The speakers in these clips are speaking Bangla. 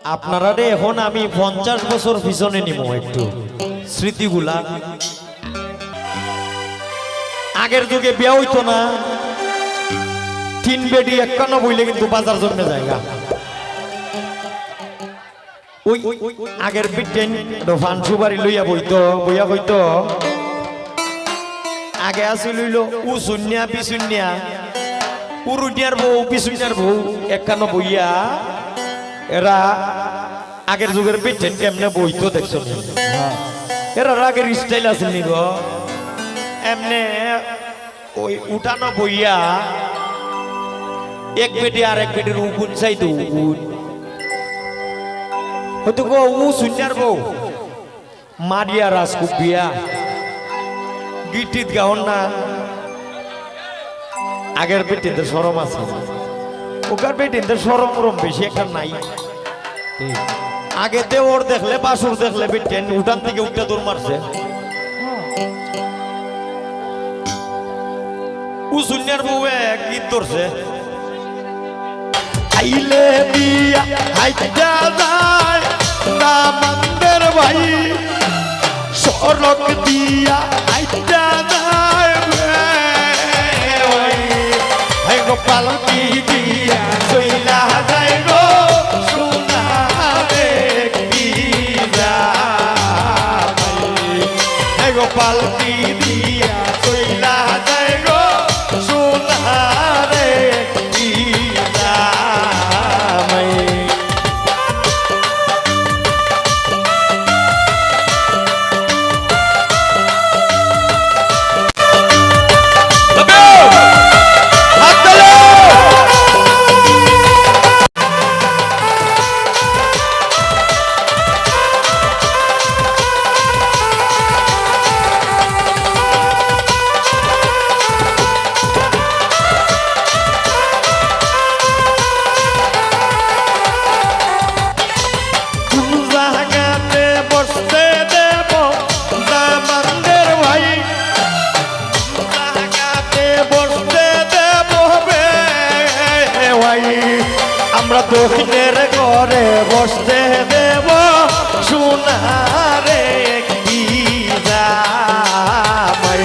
আপনারা রে এখন আমি 50 বছর পিছনে নিব একটু স্মৃতিগুলা। আগের যুগে বিয়া হইতো না, 3 বেডি 51 বইলে কিন্তু বাজার জন্মে জায়গা। ওই আগের বিটেন দোফান সুবারি লইয়া বইয়া কইতো আগে আসি লইল উ শূন্যা পিশুন্যা উরুনিয়ার বউ পিশুন্যার বউ 51 বইয়া এরা আগের যুগের বিটেন কেমনে বইতো দেখছো এরা আগের স্টাইল আছে নি গো এমনে ওই উঠানো বইয়া এক বেটি আর এক বেটির উগুন চাইতো উগুন হয়তো গো উ শূন্যার বউ মারিয়া রাজকুপিয়া গীতিত গাওন না আগের বেটিতে সরম আছে ওকার বেটিতে সরম রম বেশি একটা নাই। আগেতে ওর দেখলে বাসুর দেখলে বেটেন উঠান থেকে উঠতে দৌড় মারছে উ শূন্যার বউ গীত ধরছে আইলে বিয়া হাইটা যায় না মন্দের ভাই সড়ক দিয়া হাইটা যায় ভাই গো পালকি দিয়া চইলা যায় গো সোনা রে কি যায় ভাই গো পালকি দিয়া চইলা যায় গো সোনা রে কি আমরা দক্ষিণের ঘরে বসতে দেব সোনারে কি জামাই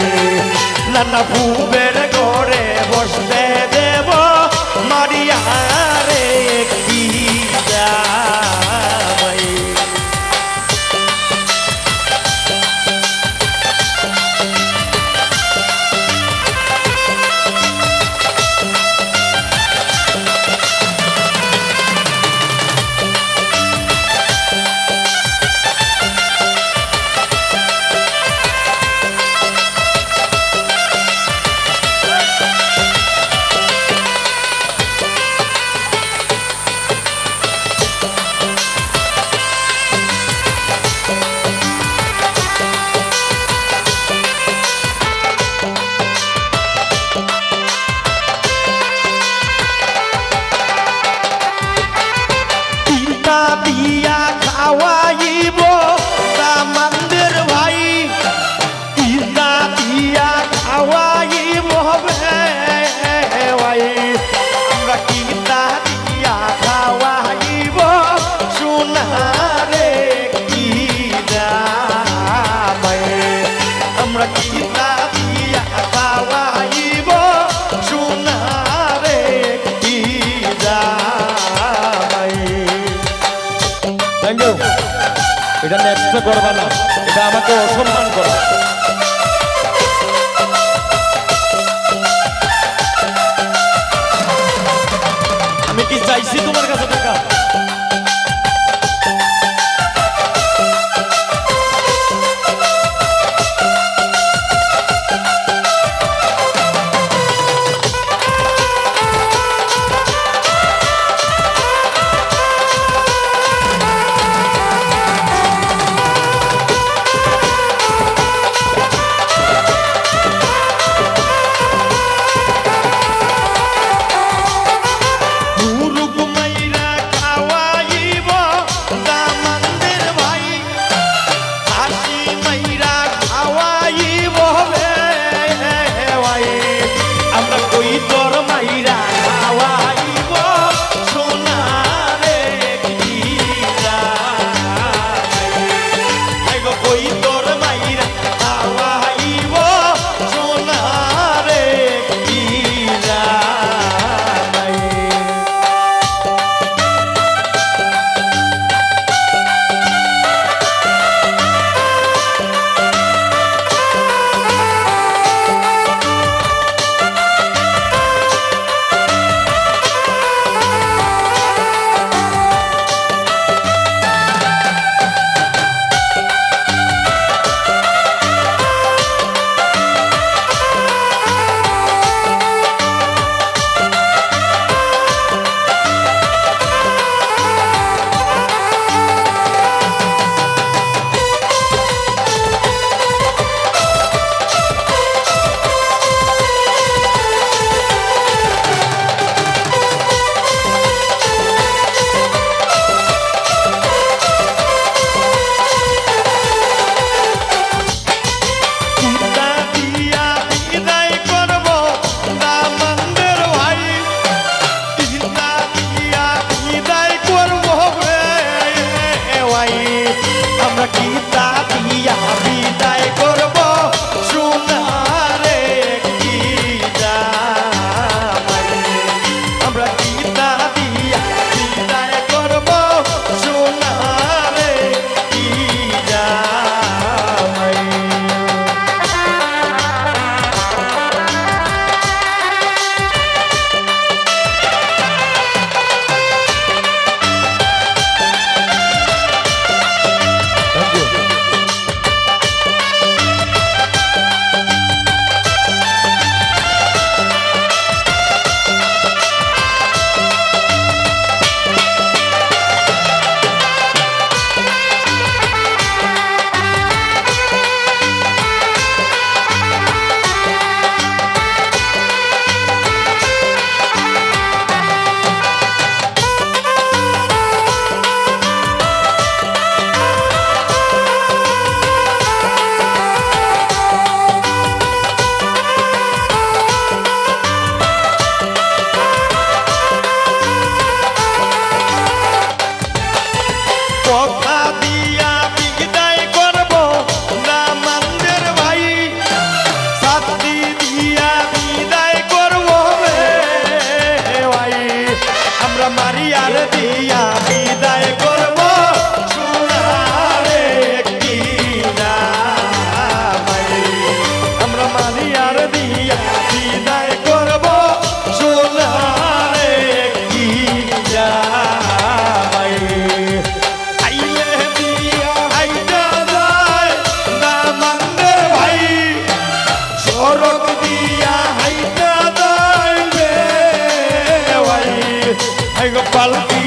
নানা পূবের ঘরে বসতে দেব মারিয়া রে কি জামাই। দিয়া খাওয়াইব রামান্দের ভাই ইনা দিয়া খাওয়াইব ভাই আমরা কিনা দিয়া খাওয়াইব সোনারে কি জামাই আমরা কিনা দিয়া খাওয়াইব সোনারে কি জামাই। Thank you. এটা নেক্সট করবা না, এটা আমাকে অসম্মান করা। আমি কি চাইছি তোমার কাছে টাকা? মাইরা খাওয়া গো পালকি